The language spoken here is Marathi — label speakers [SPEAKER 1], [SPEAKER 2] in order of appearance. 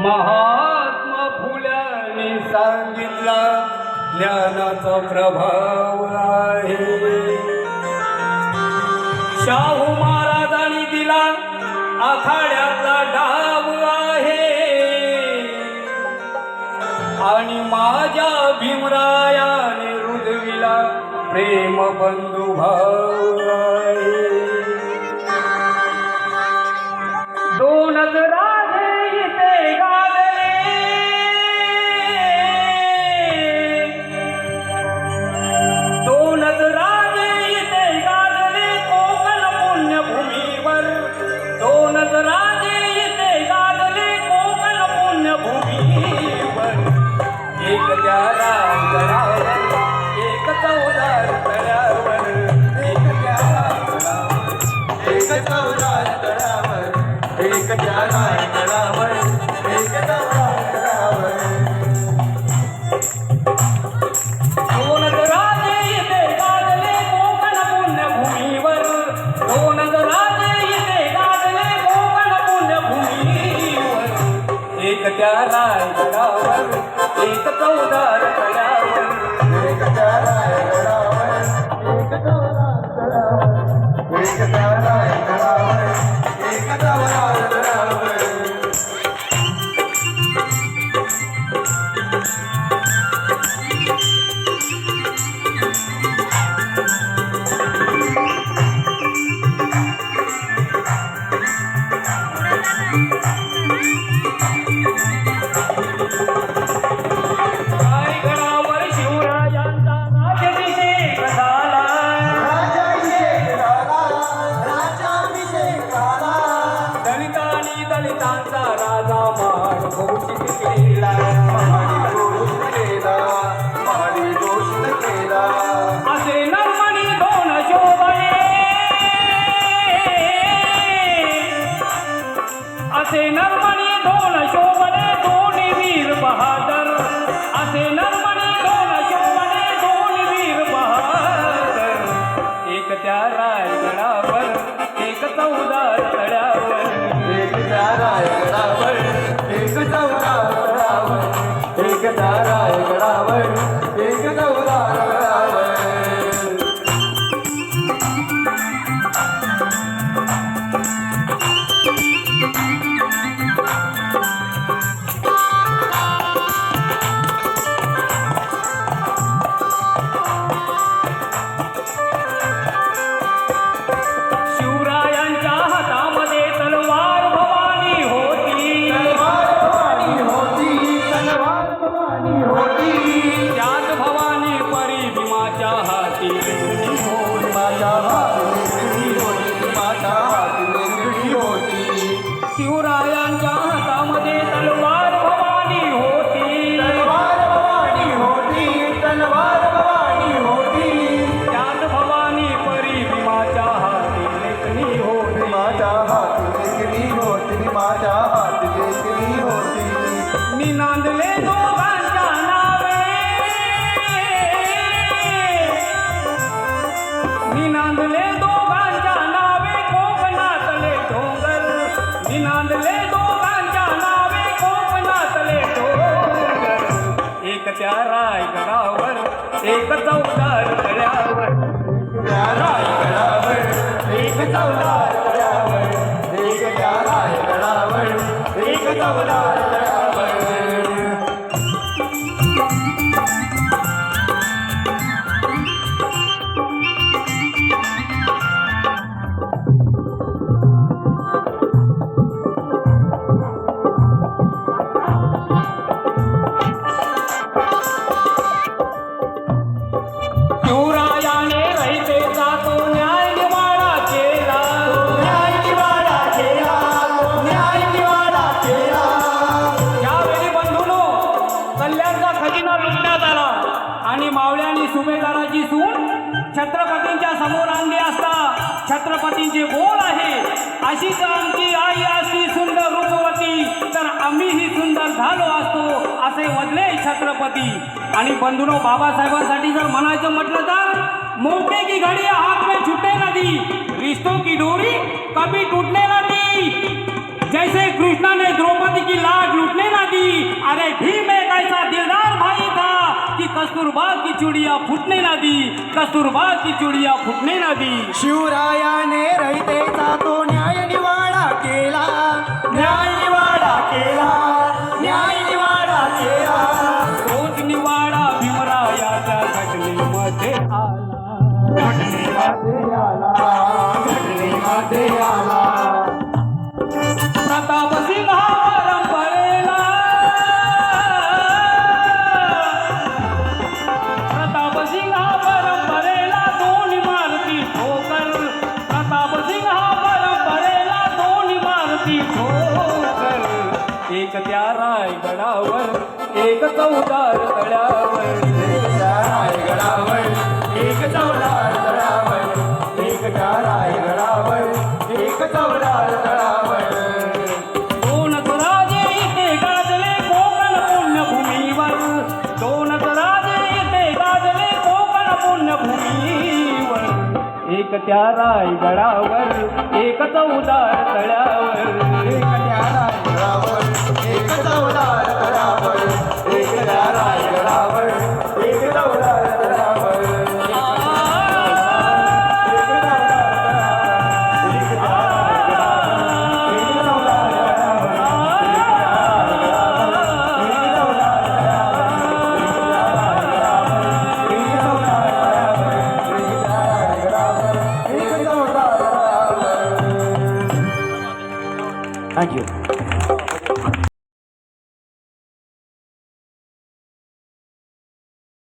[SPEAKER 1] महात्मा फुल्यांनी सांगितला ज्ञानाचा प्रभाव आहे. शाहू महाराजांनी दिला आखाड्यातला डाव आहे. आणि माझ्या भीमरायाने रुजविला प्रेम बंधुभाव आहे. दोनच राजे इथे गाजले, दोनच राजे इथे गाजले कोकण पुण्यभूमीवर. दोनच राजे इथे गाजले कोकण पुण्यभूमीवर. एक त्या राजगडावर, एक चौदार तळ्यावर. एक त्या राजगडावर, एक चौदार तळ्यावर. एक त्या राजगडावर, एक राजगडावर. दोनच राजे इथे गाजले कोकण पुण्यभूमीवर. दोनच राजे इथे गाजले कोकण पुण्यभूमीवर. एक त्या राजगडावर, एक चौदार तळ्यावर. एक त्या राजगडावर, एक चौदार तळ्यावर. एक त्या राजगडावर, एक चौदार तळ्यावर. रायगडावर शिवरायांचा राज्याभिषेक झाला. दलितांनी दलितांचा राजा महाड घोषित केला. असे नरमणी दोन शोभले, असे नरमणी दोन शोभले दोन्ही वीर बहादर. असे नरमणी दोन शोभले दोन्ही वीर बहादर. एक त्या रायगडावर, एक चौदार तळ्यावर. एक त्या रायगडावर, एक चौदार तळ्यावर. एक त्या रायगडावर, एक चौदार तळ्यावर. शिवरायांच्या हातामध्ये तलवार भवानी होती. तलवार भवानी होती. त्याच भवानी परी भीमाच्या हाती वेगळी होती. माझ्या हाती माझ्या हाती वेगळी होती. शिवरायांच्या हातामध्ये तलवार भवानी होती. तलवार भवानी होती. तलवार भवानी होती. त्याच भवानी परी भीमाच्या हाती लेखणी होती. माझ्या हाती लेखणी होती. माझ्या हाती लेखणी होती. मी नांदले दोघांच्या नावे, मी नांदले दोघांच्या नावे कोकणातले डोंगर. मी नांदले दोघांच्या नावे कोकणातले डोंगर. एक त्या रायगडावर, एक चौदार तळ्यावर. त्या रायगडावर, एक चौदार तळ्यावर. एक त्या रायगडावर, एक चौदार तळ्यावर. शिवरायाने रयतेचा तो न्याय निवाडा केला. न्याय निवाडा केला. न्याय निवाडा केला. यावेळी बंधूंनो, कल्याणचा खजिना लुटण्यात आला आणि मावळ्यांनी सुभेदाराची सून छत्रपतींच्या समोर आणली असता छत्रपतींचे बोल आहे, अशीच आमची आई असती सुंदर रूपवती तर आम्हीही सुंदर झालो असतो, असे वदले छत्रपती. आणि बंधूंनो, बाबासाहेबांसाठी जर म्हणायचं म्हटलं तर मोके की घडी हात में छुटे नदी. रिश्तों की डोरी कभी टूटने ना दी। जैसे कृष्णा ने द्रौपदी की लाज लूटने ना दी। अरे भीम एक ऐसा दिलदार भाई था कि कस्तूरबा की चूड़िया फूटने ना दी, कस्तूरबा की चूड़िया फूटने ना दी।
[SPEAKER 2] शिवरायाने रयतेचा तो न्याय निवाडा केला, न्याय निवाडा केला, न्याय निवाडा केला.
[SPEAKER 1] तोच निवाडा भीमरायाच्या घटनेमध्ये आला,
[SPEAKER 2] घटनेमध्ये आला, घटनेमध्ये आला.
[SPEAKER 1] प्रताप सिंह परंपरेला, प्रताप सिंह परंपरेला दोन इमारती ठोकर, प्रताप सिंह परंपरेला दोन इमारती ठोकर. एक त्या रायगडावर, एक चौदार तळ्यावर,
[SPEAKER 2] एक त्या रायगडावर, एक चौदार तळावर, एक त्या रायगडावर, एक चौदार तळावर.
[SPEAKER 1] दोनच राजे इथे गाजले कोकण पुण्यभूमीवर, दोनच राजे इथे गाजले कोकण पुण्यभूमीवर. एक त्या रायगडावर, एक चौदार तळ्यावर,
[SPEAKER 2] एक त्या रायगडावर, एक चौदार तळावर, एक त्या रायगडावर, एक चौदार तळावर. Thank you.